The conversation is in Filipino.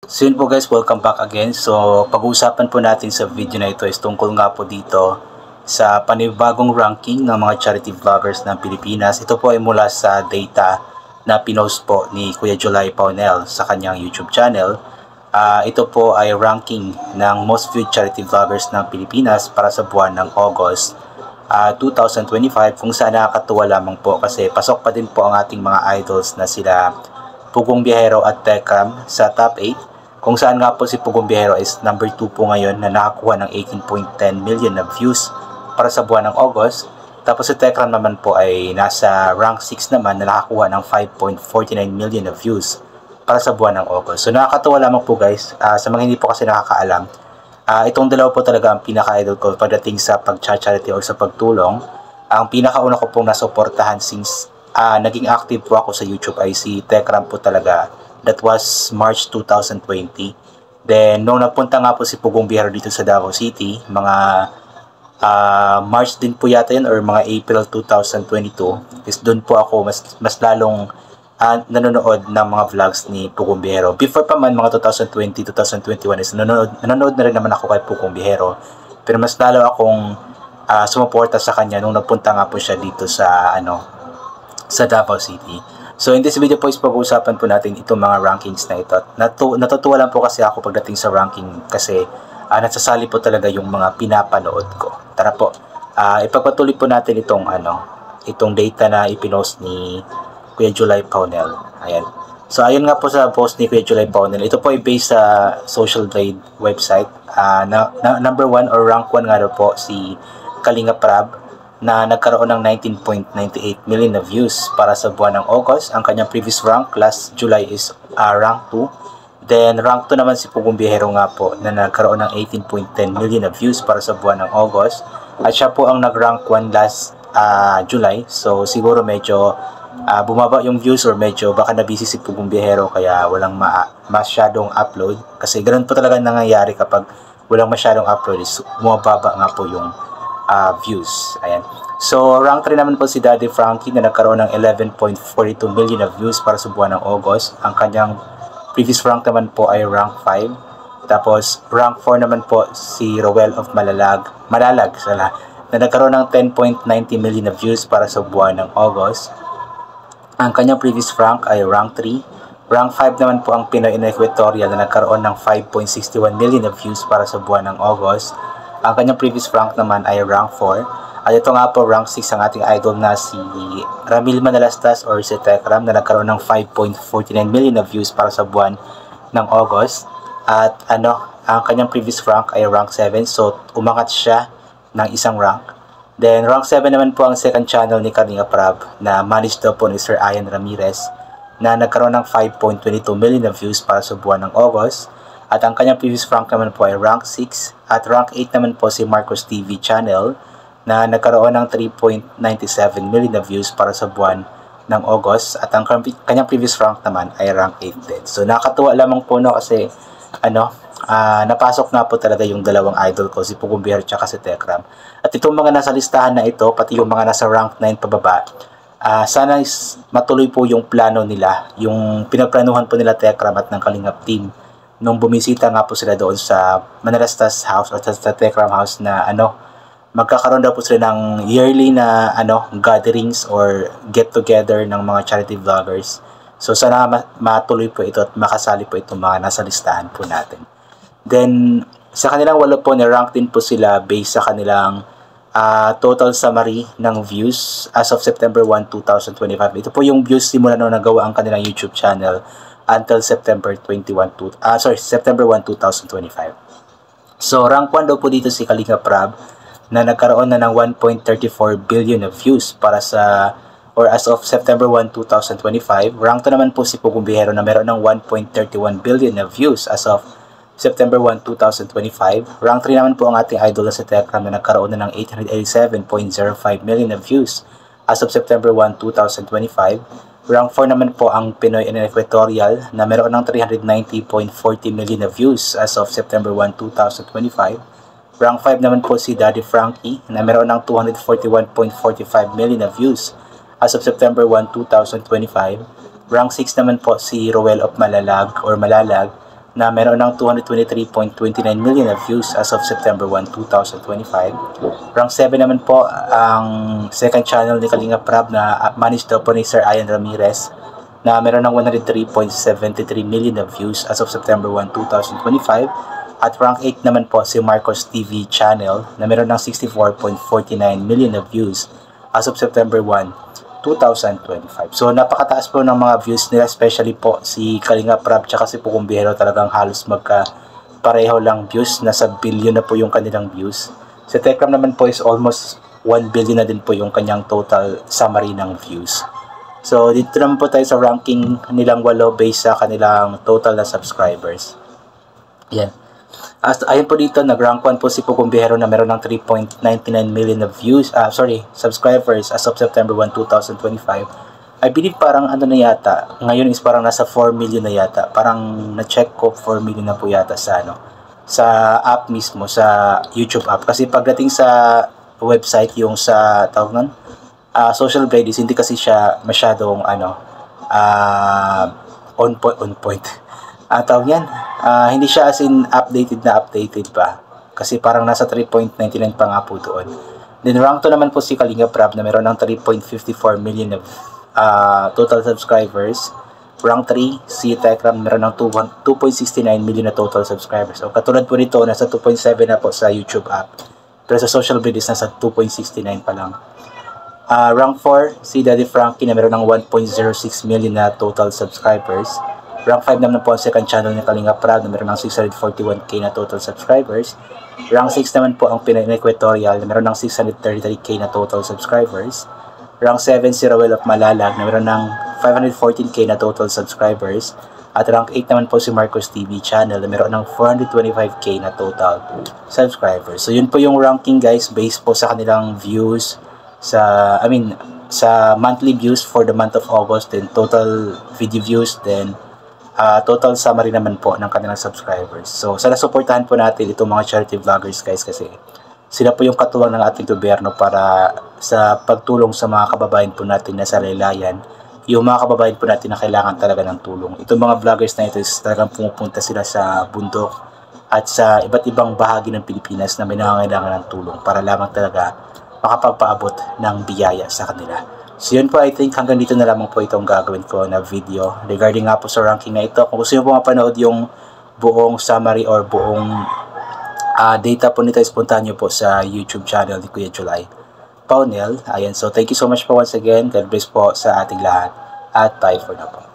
So yun po guys, welcome back again. So pag-uusapan po natin sa video na ito is tungkol nga po dito sa panibagong ranking ng mga charity vloggers ng Pilipinas. Ito po ay mula sa data na pinost po ni Kuya Julay Paunel sa kanyang YouTube channel. Ito po ay ranking ng most viewed charity vloggers ng Pilipinas para sa buwan ng August 2025, kung saan nakakatuwa lamang po kasi pasok pa din po ang ating mga idols na sila Pugong Biyahero at Tekram sa top 8. Kung saan nga po si Pugong Biyahero is number 2 po ngayon na nakakuha ng 18.10 million na views para sa buwan ng August. Tapos si Tekram naman po ay nasa rank 6 naman na nakakuha ng 5.49 million na views para sa buwan ng August. So nakakatuwa lamang po guys, sa mga hindi po kasi nakakaalam, itong dalawa po talaga ang pinaka-idol ko pagdating sa pag-charity or sa pagtulong. Ang pinakauna ko pong nasuportahan since naging active po ako sa YouTube ay si Tekram po talaga. That was March 2020. Then, nung napunta nga po si Pugong Biyahero dito sa Davao City, mga March din po yata yun or mga April 2022, is doon po ako mas lalong nanonood ng mga vlogs ni Pugong Biyahero. Before pa man, mga 2020, 2021, is nanonood na rin naman ako kay Pugong Biyahero. Pero mas lalo akong sumuporta sa kanya nung napunta nga po siya dito sa, sa Davao City. So in this video po is pag-uusapan po natin itong mga rankings na ito. Natutuwa lang po kasi ako pagdating sa ranking kasi nasasali po talaga yung mga pinapanood ko. Tara po, ipagpatuloy po natin itong data na ipinost ni Kuya Julay Paunel. Ayan. So ayun nga po sa post ni Kuya Julay Paunel. Ito po ay based sa Social Blade website. Number 1 or rank 1 nga po si Kalinga Prab, na nagkaroon ng 19.98 million na views para sa buwan ng August. Ang kanyang previous rank last July is rank 2. Then rank 2 naman si Pugong Biyahero nga po na nagkaroon ng 18.10 million na views para sa buwan ng August. At siya po ang nag-rank 1 last July. So siguro medyo bumaba yung views or medyo baka nabisi si Pugong Biyahero kaya walang masyadong upload. Kasi ganoon po talaga nangyayari kapag walang masyadong upload, is bumababa nga po yung views. Ayan. So, rank 3 naman po si Daddy Frankie na nagkaroon ng 11.42 million na views para sa buwan ng August. Ang kanyang previous rank naman po ay rank 5. Tapos, rank 4 naman po si Roel of Malalag na nagkaroon ng 10.90 million na views para sa buwan ng August. Ang kanyang previous rank ay rank 3. Rank 5 naman po ang Pinoy in Equatorial na nagkaroon ng 5.61 million na views para sa buwan ng August. Ang kanyang previous rank naman ay rank 4. At ito nga po rank 6 ang ating idol na si Ramil Manalastas or si Tekram na nagkaroon ng 5.49 million na views para sa buwan ng August. At ang kanyang previous rank ay rank 7. So umangat siya ng isang rank. Then rank 7 naman po ang second channel ni Kalinga Prab na managed daw po ni Sir Ian Ramirez na nagkaroon ng 5.22 million na views para sa buwan ng August. At ang kanyang previous rank naman po ay rank 6. At rank 8 naman po si Marcos TV channel na nagkaroon ng 3.97 million na views para sa buwan ng August. At ang kanyang previous rank naman ay rank 8 din. So nakakatuwa lamang po kasi napasok na po talaga yung dalawang idol ko, si Pugong Biyahero at si Tekram. At itong mga nasa listahan na ito, pati yung mga nasa rank 9 pababa, sana matuloy po yung plano nila, yung pinagplanuhan po nila Tekram at ng Kalingap team nung bumisita nga po sila doon sa Manalastas house o sa Tekram house na magkakaroon daw po sila ng yearly na gatherings or get together ng mga charity vloggers. So sana matuloy po ito at makasali po itong mga nasa listahan po natin. Then sa kanilang 8 po, ni-rank din po sila based sa kanilang total summary ng views as of September 1, 2025. Ito po yung views simula nung nagawa ang kanilang YouTube channel until September 1, 2025. So rank 1 daw po dito si Kalinga Prab na nagkaroon na ng 1.34 billion na views para sa or as of September 1, 2025. Rank 2 naman po si Pugong Biyahero na meron ng 1.31 billion na views as of September 1, 2025. Rank 3 naman po ang ating idol na si Tekram na nagkaroon na ng 887.05 million na views as of September 1, 2025. Rank 4 naman po ang Pinoy in Equatorial na meron ng 390.40 million na views as of September 1, 2025. Rank 5 naman po si Daddy Frankie na meron ng 241.45 million na views as of September 1, 2025. Rank 6 naman po si Roel of Malalag na meron ng 223.29 million na views as of September 1, 2025. Rank 7 naman po ang second channel ni Kalinga Prab na managed daw po ni Sir Ian Ramirez na meron ng 103.73 million na views as of September 1, 2025. At rank 8 naman po si Marcos TV channel na meron ng 64.49 million na views as of September 1, 2025. So napakataas po ng mga views nila, especially po si Kalinga Prab tsaka si Pukumbero, talagang halos pareho lang views, nasa billion na po yung kanilang views. Si Tekram naman po is almost 1 billion na din po yung kanyang total summary ng views. So dito naman po tayo sa ranking nilang 8 based sa kanilang total na subscribers. Yan. Ayun po dito, nag-rank 1 po si Pukumbero na meron ng 3.99 million na views, subscribers as of September 1, 2025. I believe parang ano na yata, ngayon is parang nasa 4 million na yata. Parang na-check ko 4 million na po yata sa app mismo, sa YouTube app. Kasi pagdating sa website, yung sa tawag nun, social blade, hindi kasi siya masyadong on point. Tawag yan, hindi siya as in updated pa. Kasi parang nasa 3.99 pa nga po doon. Then rank 2 naman po si Kalinga Prab na meron ng 3.54 million of total subscribers. Rank 3, si Tekram meron ng 2.69 million na total subscribers. So katulad po nito, nasa 2.7 na po sa YouTube app. Pero sa social media nasa 2.69 pa lang. Rank 4, si Daddy Frankie na meron ng 1.06 million na total subscribers. Rank 5 naman po ang second channel ni Kalinga Prab na meron ng 641k na total subscribers. Rank 6 naman po ang Pinoy Equatorial na meron ng 633k na total subscribers. Rank 7 si Roel of Malalag na meron ng 514k na total subscribers. At rank 8 naman po si Marcos TV channel na meron ng 425k na total subscribers. So yun po yung ranking guys, based po sa kanilang views sa monthly views for the month of August, then total video views, then total summary naman po ng kanilang subscribers. So sana suportahan po natin itong mga charity vloggers guys, kasi sila po yung katuwang ng ating gobyerno para sa pagtulong sa mga kababayan po natin na sa laylayan, yung mga kababayan po natin na kailangan talaga ng tulong. Itong mga vloggers na ito is talagang pumupunta sila sa bundok at sa iba't ibang bahagi ng Pilipinas na may nangangailangan ng tulong para lamang talaga makapagpaabot ng biyaya sa kanila. So yun po, I think hanggang dito na lamang po itong gagawin ko na video regarding nga po sa ranking na ito. Kung gusto nyo po mapanood yung buong summary or buong data po nito, ispuntahan nyo po sa YouTube channel ni Kuya July Paunel. Ayan, so thank you so much po once again. God bless po sa ating lahat at bye for now po.